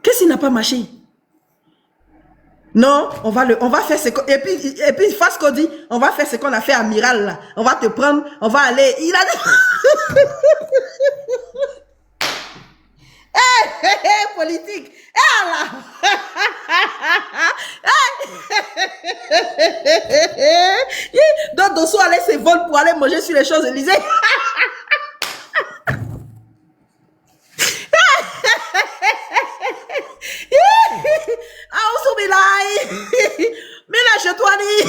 Qu'est-ce qui n'a pas marché? Non, on va faire ce qu'on... Et puis, Fasco dit, on va faire ce qu'on a fait à Amiral, là. On va te prendre, on va aller... Il a dit... politique. Là. Donc, Dosso allait se voler pour aller manger sur les Champs-Élysées. Mais là, je dois dire.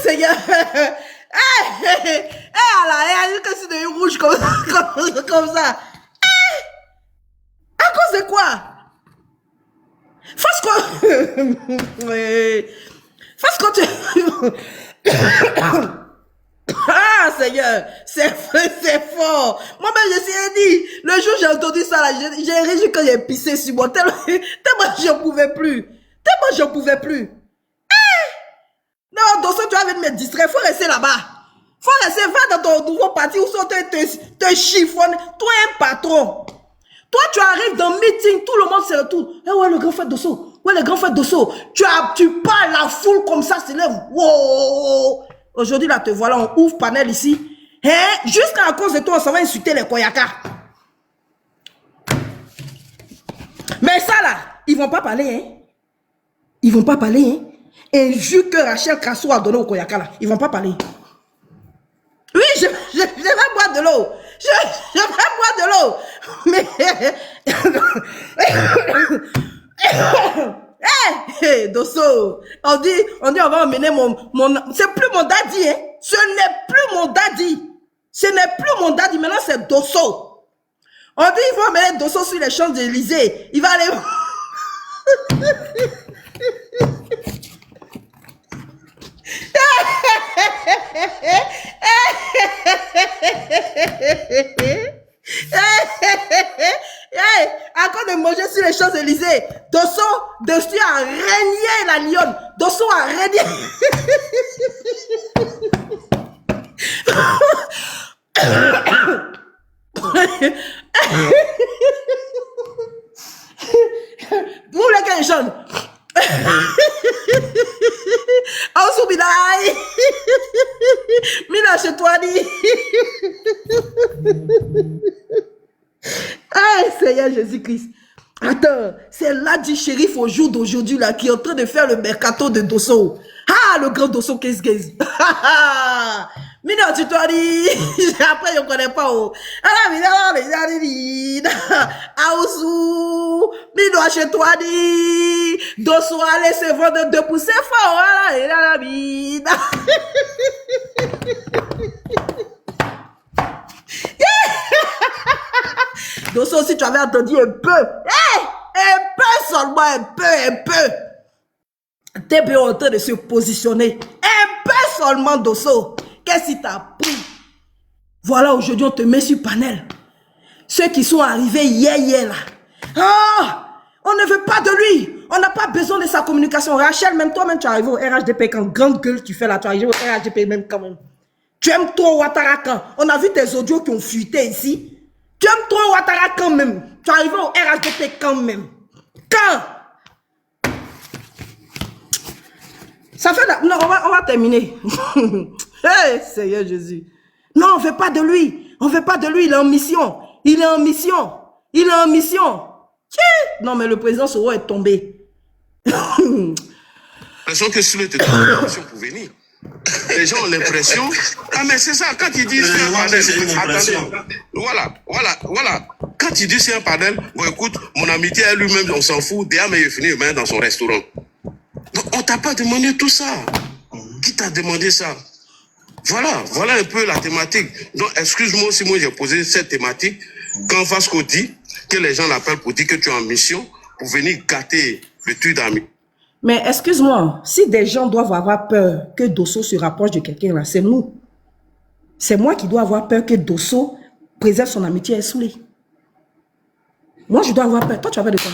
Seigneur. Qu'est-ce que c'est rouge comme ça? À cause de quoi? Fasco. Fasco, tu... Ah, Seigneur, c'est fort. Moi-même, je suis dit, le jour où j'ai entendu ça, j'ai régi quand j'ai pissé sur moi. Tellement j'en pouvais plus. Non, Dosso, tu vas venir me distraire. Faut rester là-bas. Faut rester, va dans ton nouveau parti où sont te chiffonne. Toi, un patron. Toi, tu arrives dans le meeting, tout le monde se retourne. Eh ouais, le grand frère Dosso. Ouais, le grand frère Dosso. Tu parles, la foule comme ça se lève. Wow. Aujourd'hui, là, te voilà, on ouvre panel ici. Hein? Jusqu'à cause de toi, on s'en va insulter les Koyaka. Mais ça, là, ils vont pas parler, hein? Ils vont pas parler, hein? Et vu que Rachel Kassou a donné au Koyaka, là, ils vont pas parler. Oui, je vais boire de l'eau. Je vais boire de l'eau. Mais... Hey, Dosso, on dit on va emmener mon c'est plus mon daddy, hein. Ce n'est plus mon daddy, maintenant c'est Dosso. On dit ils vont emmener Dosso sur les Champs-Élysées. Il va aller... À cause de manger sur les Champs-Élysées, Dosso dessus a régné la lionne. Dosso a régné. Vous voulez qu'elle chante? Auzubillahi. Mina Chetouani. Ah, Seigneur Jésus-Christ. Attends, c'est là du shérif au jour d'aujourd'hui là qui est en train de faire le mercato de Dosso. Ah, le grand Dosso qu'est-ce. Mina Chetouani. Après, je ne connais pas. Ah, bida. Aouzou. Bidoua chez toi dit. Dosso allez se vendre de pousser fort. Voilà, et là la bida. Dosso, si tu avais entendu un peu. Un peu seulement, un peu. T'es bien en train de se positionner. Un peu seulement, Dosso. Qu'est-ce qui t'a pris? Voilà, aujourd'hui, on te met sur panel. Ceux qui sont arrivés hier là. Ah, on ne veut pas de lui. On n'a pas besoin de sa communication. Rachel, même toi-même, tu arrives au RHDP quand grande gueule tu fais là. Tu arrives au RHDP même quand même. Tu aimes trop Ouattara quand? On a vu tes audios qui ont fuité ici. Tu aimes trop Ouattara quand même. Tu arrives au RHDP quand même. Quand? Ça fait... Non, on va terminer. Hey, Seigneur Jésus. Non, on ne veut pas de lui. On ne veut pas de lui. Il est en mission. Il est en mission. Il est en mission. Non, mais le président Soro est tombé. L'impression que Soulé était en mission pour venir. Les gens ont l'impression. Ah, mais c'est ça, quand il dit c'est un panel. Attendez. Voilà. Quand il dit c'est un panel, bon, écoute, mon amitié à lui-même, on s'en fout. Déjà, mais il est fini dans son restaurant. Donc, on t'a pas demandé tout ça. Qui t'a demandé ça? Voilà un peu la thématique. Donc, excuse-moi si moi j'ai posé cette thématique. Quand Vasco dit que les gens l'appellent pour dire que tu es en mission, pour venir gâter le truc d'amis. Mais excuse-moi, si des gens doivent avoir peur que Dosso se rapproche de quelqu'un là, c'est nous. C'est moi qui dois avoir peur que Dosso préserve son amitié à Soulé. Moi, je dois avoir peur. Toi, tu as peur de quoi?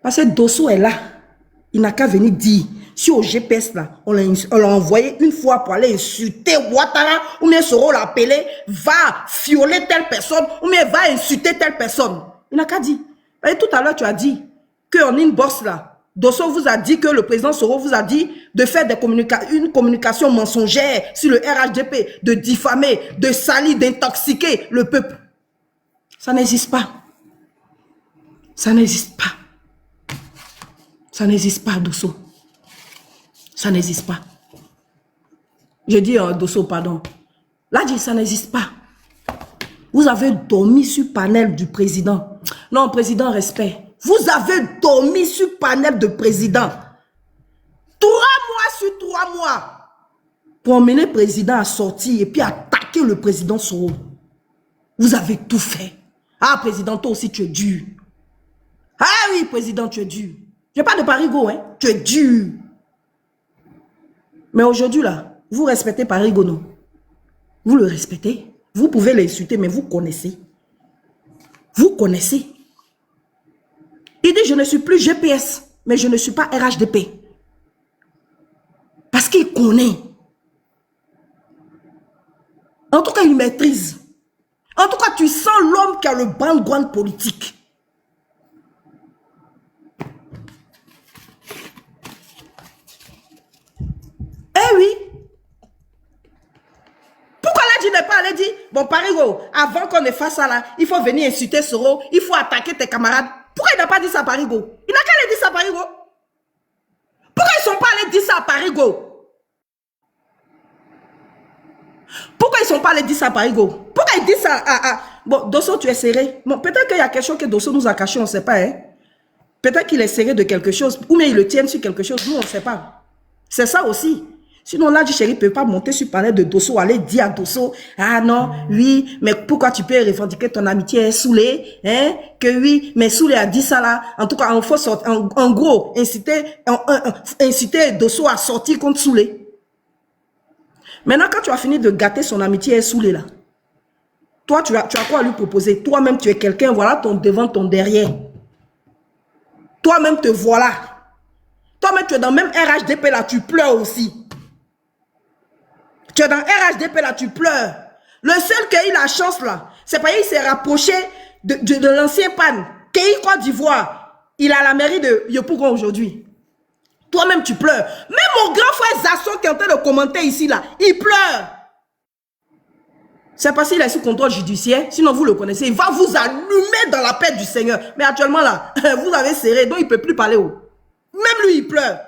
Parce que Dosso est là. Il n'a qu'à venir dire. Si au GPS là, on l'a envoyé une fois pour aller insulter Ouattara, ou bien Soro l'a appelé, va violer telle personne, ou bien va insulter telle personne. Il n'a qu'à dire. Et tout à l'heure, tu as dit qu'en inbox là, Dosso vous a dit que le président Soro vous a dit de faire une communication mensongère sur le RHDP, de diffamer, de salir, d'intoxiquer le peuple. Ça n'existe pas. Ça n'existe pas. Ça n'existe pas, Dosso. Ça n'existe pas. Je dis Dosso, pardon. Là, ça n'existe pas. Vous avez dormi sur panel du président. Non, président, respect. Vous avez dormi sur panel de président. 3 mois sur 3 mois. Pour emmener le président à sortir et puis attaquer le président Soro. Vous avez tout fait. Ah, président, toi aussi, tu es dur. Ah oui, président, tu es dur. Je parle de Parigo, hein. Tu es dur. Mais aujourd'hui, là, vous respectez Parigo, non? Vous le respectez. Vous pouvez l'insulter, mais vous connaissez. Vous connaissez. Il dit, je ne suis plus GPS, mais je ne suis pas RHDP. Parce qu'il connaît. En tout cas, il maîtrise. En tout cas, tu sens l'homme qui a le background politique. Eh oui. Pourquoi là, tu n'es pas allé dire, bon, Parigo, avant qu'on ne fasse ça là, il faut venir insulter Soro, il faut attaquer tes camarades. Pourquoi il n'a pas dit ça à Parigo? Il n'a qu'à aller dire ça à Parigo. Pourquoi ils ne sont pas allés dire ça à Parigo? Pourquoi ils ne sont pas allés dire ça à Parigo? Pourquoi ils disent ça à... Bon, Dosso, tu es serré. Bon, peut-être qu'il y a quelque chose que Dosso nous a caché, on ne sait pas. Hein? Peut-être qu'il est serré de quelque chose, ou bien il le tient sur quelque chose, nous, on ne sait pas. C'est ça aussi. Sinon, là, du chéri ne peut pas monter sur le panel de Dosso, aller dire à Dosso, ah non, oui, mais pourquoi tu peux revendiquer ton amitié est Soulé, hein, que oui, mais Soulé a dit ça là. En tout cas, en gros, inciter Dosso à sortir contre Soulé. Maintenant, quand tu as fini de gâter son amitié est Soulé là, toi, tu as quoi à lui proposer? Toi-même, tu es quelqu'un, voilà ton devant, ton derrière. Toi-même, te voilà. Toi-même, tu es dans le même RHDP là, tu pleures aussi. Tu es dans RHDP là, tu pleures. Le seul qui a eu la chance là, c'est parce qu'il s'est rapproché de l'ancien PAN, Kéi Côte d'Ivoire. Il a la mairie de Yopougon aujourd'hui. Toi-même, tu pleures. Même mon grand frère Zasson qui est en train de commenter ici là, il pleure. C'est parce qu'il est sous contrôle judiciaire, sinon vous le connaissez. Il va vous allumer dans la paix du Seigneur. Mais actuellement là, vous avez serré, donc il ne peut plus parler. Même lui, il pleure.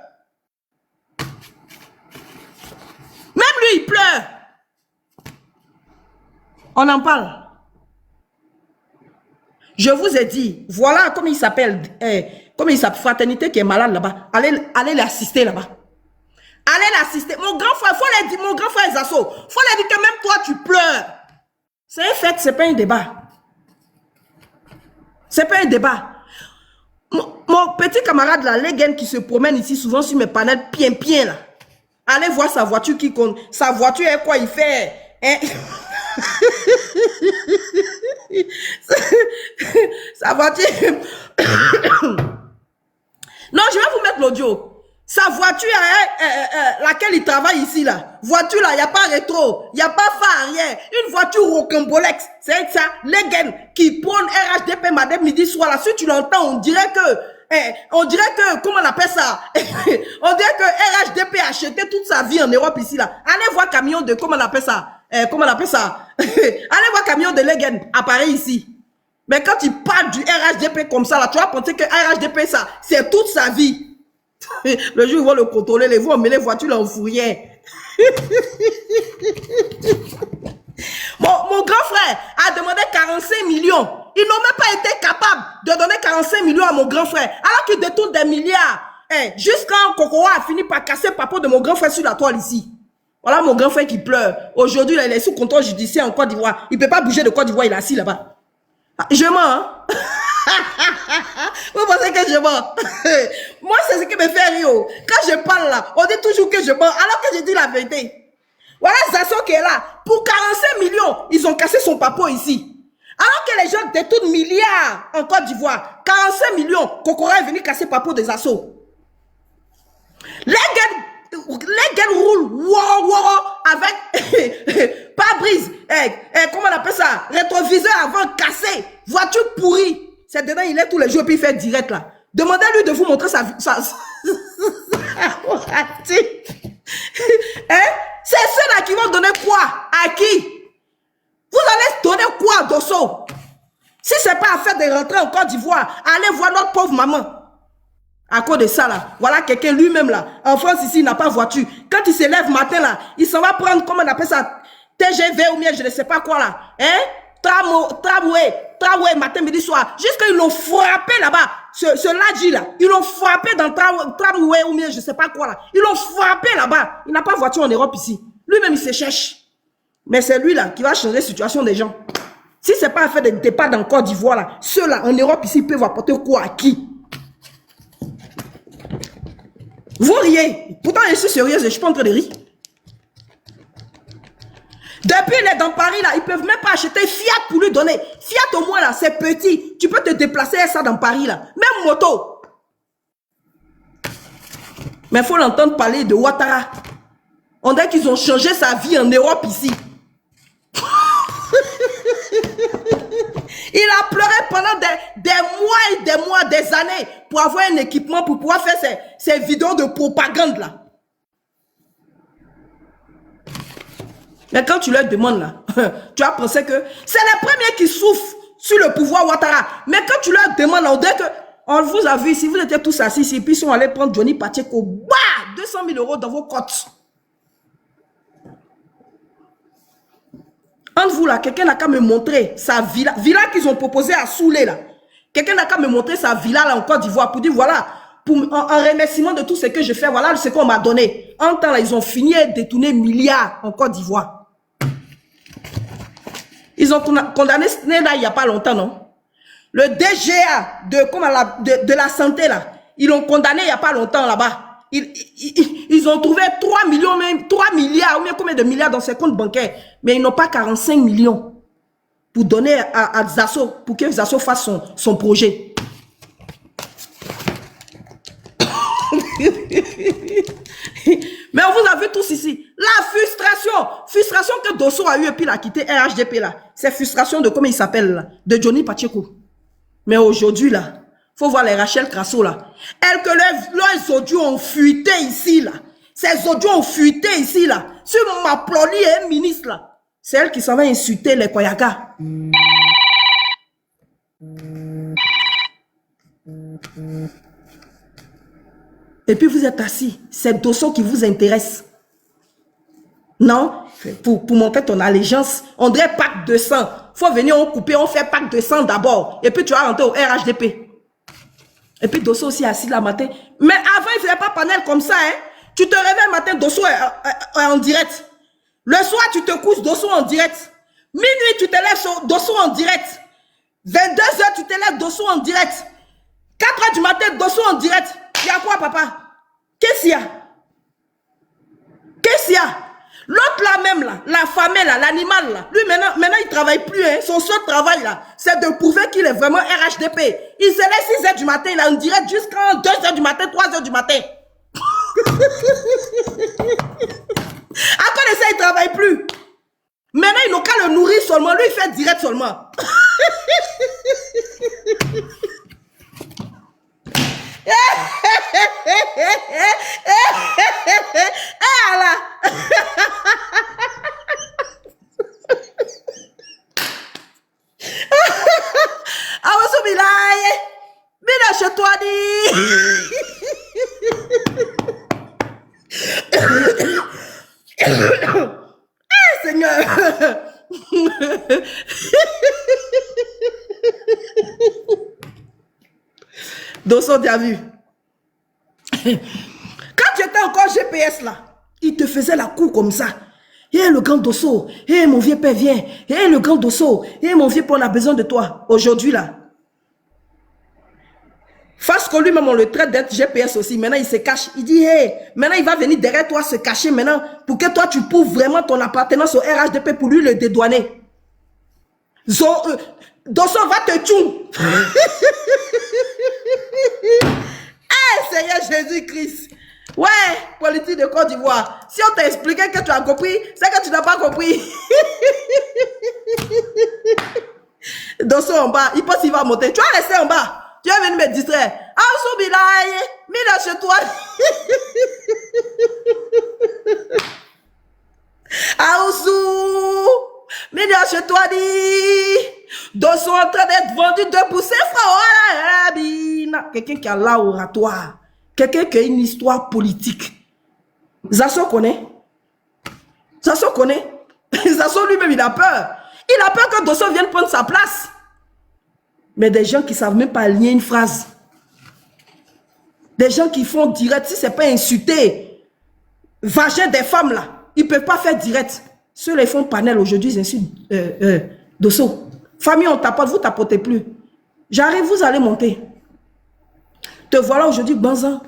Même lui, il pleure. On en parle. Je vous ai dit, voilà comment il s'appelle, Fraternité qui est malade là-bas. Allez l'assister là-bas. Allez l'assister. Mon grand frère, mon grand frère Zasso, faut lui dire que même toi tu pleures. C'est un fait, c'est pas un débat. C'est pas un débat. Mon petit camarade là, les gars qui se promène ici souvent sur mes panels bien là. Allez voir sa voiture qui compte. Sa voiture est quoi il fait? Hein? Sa voiture. Non, je vais vous mettre l'audio. Sa voiture, laquelle il travaille ici, là. Voiture, là, il n'y a pas rétro. Il n'y a pas phare arrière. Une voiture rocambolex. C'est ça. Les gars qui prennent RHDP, madame, midi, soir, là. Si tu l'entends, on dirait que, comment on appelle ça? On dirait que RHDP a acheté toute sa vie en Europe ici, là. Allez voir camion de, comment on appelle ça? Allez voir camion de Legen à Paris ici. Mais quand il parle du RHDP comme ça, là, tu vas penser que RHDP, ça, c'est toute sa vie. Le jour où ils vont le contrôler, les vont mettre les voitures là en fourrière. Mon grand frère a demandé 45 millions. Ils n'ont même pas été capables de donner 45 millions à mon grand frère. Alors qu'il détourne des milliards. Jusqu'à Kokora a fini par casser le papa de mon grand frère sur la toile ici. Voilà mon grand frère qui pleure. Aujourd'hui, il est sous contrôle judiciaire en Côte d'Ivoire. Il ne peut pas bouger de Côte d'Ivoire, il est assis là-bas. Je mens, hein? Vous pensez que je mens? Moi, c'est ce qui me fait rire. Quand je parle là, on dit toujours que je mens, alors que je dis la vérité. Voilà Zasso qui est là. Pour 45 millions, ils ont cassé son papa ici. Alors que les gens détournent milliards en Côte d'Ivoire. 45 millions, Kokora est venu casser papa des Zasso. Les gars roulent avec pare-brise, comment on appelle ça, rétroviseur avant cassé, voiture pourrie. C'est dedans, il est tous les jours puis il fait direct là. Demandez-lui de vous montrer sa voiture. C'est ceux-là qui vont donner quoi? À qui? Vous allez donner quoi à Dosso? Si ce n'est pas à faire de rentrer en Côte d'Ivoire, allez voir notre pauvre maman. À cause de ça là, voilà quelqu'un lui-même là, en France ici, il n'a pas voiture. Quand il se lève matin là, il s'en va prendre, comment on appelle ça, TGV ou bien je ne sais pas quoi là, tramway, matin, midi, soir. Jusqu'à ils l'ont frappé là-bas, ce ladji là, ils l'ont frappé dans tramway ou bien je ne sais pas quoi là. Ils l'ont frappé là-bas. Il n'a pas voiture en Europe ici. Lui-même il se cherche. Mais c'est lui là qui va changer la situation des gens. Si ce n'est pas à faire des départs dans Côte d'Ivoire là, ceux-là en Europe ici peuvent apporter quoi à qui? Vous riez. Pourtant, je suis sérieuse et je ne suis pas en train de rire. Depuis, il est dans Paris, là. Ils ne peuvent même pas acheter Fiat pour lui donner. Fiat, au moins, là, c'est petit. Tu peux te déplacer ça dans Paris, là. Même moto. Mais il faut l'entendre parler de Ouattara. On dirait qu'ils ont changé sa vie en Europe, ici. Il a pleuré pendant des mois et des mois, des années pour avoir un équipement pour pouvoir faire ces vidéos de propagande là. Mais quand tu leur demandes là, tu vas penser que c'est les premiers qui souffrent sur le pouvoir Ouattara. Mais quand tu leur demandes là, on dirait que on vous a vu, si vous étiez tous assis ici, puis ils sont allés prendre Johnny Pacheco, 200 000 € dans vos comptes. Entre vous là, quelqu'un n'a qu'à me montrer sa villa qu'ils ont proposé à Soulé là. Quelqu'un n'a qu'à me montrer sa villa là en Côte d'Ivoire pour dire voilà, en remerciement de tout ce que je fais, voilà ce qu'on m'a donné. En temps là, ils ont fini de détourner milliards en Côte d'Ivoire. Ils ont condamné ce là il n'y a pas longtemps, non? Le DGA de la santé là, ils l'ont condamné il n'y a pas longtemps là-bas. Ils ont trouvé 3 millions, même 3 milliards, ou bien combien de milliards dans ses comptes bancaires. Mais ils n'ont pas 45 millions pour donner à Zasso, pour que Zasso fasse son projet. Mais on vous a vu tous ici. La frustration que Dosso a eu et puis il a quitté RHDP là. C'est frustration de comment il s'appelle là, de Johnny Pacheco. Mais aujourd'hui là, faut voir les Rachel Crasso là. Elles que leurs audios ont fuité ici là. Ces audios ont fuité ici là. Sur ma ploli et un ministre là. C'est elle qui s'en va insulter les Koyaka. Et puis vous êtes assis. C'est Dosso qui vous intéresse. Non? Pour montrer ton allégeance. On dirait pacte de sang. Faut venir, on couper, on fait pack de sang d'abord. Et puis tu vas rentrer au RHDP. Et puis Dosso aussi assis là matin. Mais avant, il ne faisait pas panel comme ça. Hein. Tu te réveilles matin, Dosso est en direct. Le soir, tu te couches, Dosso en direct. Minuit, tu te lèves, Dosso en direct. 22h, tu te lèves, Dosso en direct. 4h du matin, Dosso en direct. Il y a quoi, papa? Qu'est-ce qu'il y a? Qu'est-ce qu'il y a? L'autre là même, là, la famille, là, l'animal, là, lui maintenant il ne travaille plus. Hein. Son seul travail, là, c'est de prouver qu'il est vraiment RHDP. Il se lève 6h du matin, il est en direct jusqu'à 2h du matin, 3h du matin. À quoi de ça, il ne travaille plus? Maintenant, ils n'ont qu'à le nourrir seulement. Lui, il fait direct seulement. Chez toi, Seigneur. Dosso, tu as vu? Quand tu étais encore GPS là, il te faisait la cour comme ça. Hé, le grand Dosso, hé, mon vieux père, viens. Hé, le grand Dosso, hé, mon vieux père, on a besoin de toi. Aujourd'hui là, face que lui-même, on le traite d'être GPS aussi. Maintenant, il se cache. Il dit, hé, maintenant, il va venir derrière toi se cacher maintenant pour que toi, tu prouves vraiment ton appartenance au RHDP pour lui le dédouaner. Dosso va te tuer. Eh, Seigneur Jésus-Christ. Ouais, politique de Côte d'Ivoire. Si on t'a expliqué que tu as compris, c'est que tu n'as pas compris. Dosso en bas, il pense qu'il va monter. Tu vas rester en bas. Tu vas venir me distraire. Aoussou bilaye, mila chez toi. Aoussou, mila chez toi dit. Dosso en train d'être vendu de pousser frère. Quelqu'un qui a l'oratoire. Quelqu'un qui a une histoire politique. Zasso connaît. Zasso connaît. Zasso lui-même, il a peur. Il a peur que Dosso vienne prendre sa place. Mais des gens qui ne savent même pas lier une phrase. Des gens qui font direct, si ce n'est pas insulter, vagin des femmes là, ils ne peuvent pas faire direct. Ceux-là, ils font panel aujourd'hui, ils insultent Dosso. Famille, on tapote, vous ne tapotez plus. J'arrive, vous allez monter. Te voilà aujourd'hui, Banzan.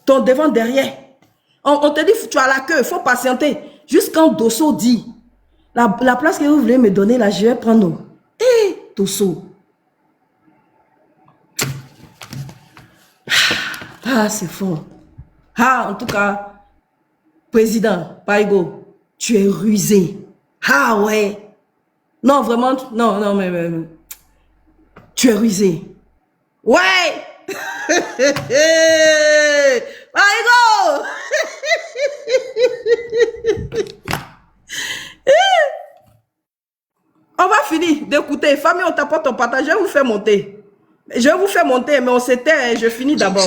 Ton devant, derrière. On te dit, tu as la queue, il faut patienter. Jusqu'en Dosso dit, la place que vous voulez me donner, là, je vais prendre. Eh, Dosso. Ah, c'est fort. Ah, en tout cas, président Paigo, tu es rusé. Ah, ouais. Non, vraiment, non, mais tu es rusé. Ouais. Paigo. On va finir d'écouter. Famille, on t'apporte ton partage. Je vais vous faire monter. Je vais vous faire monter, mais on s'était. Je finis d'abord.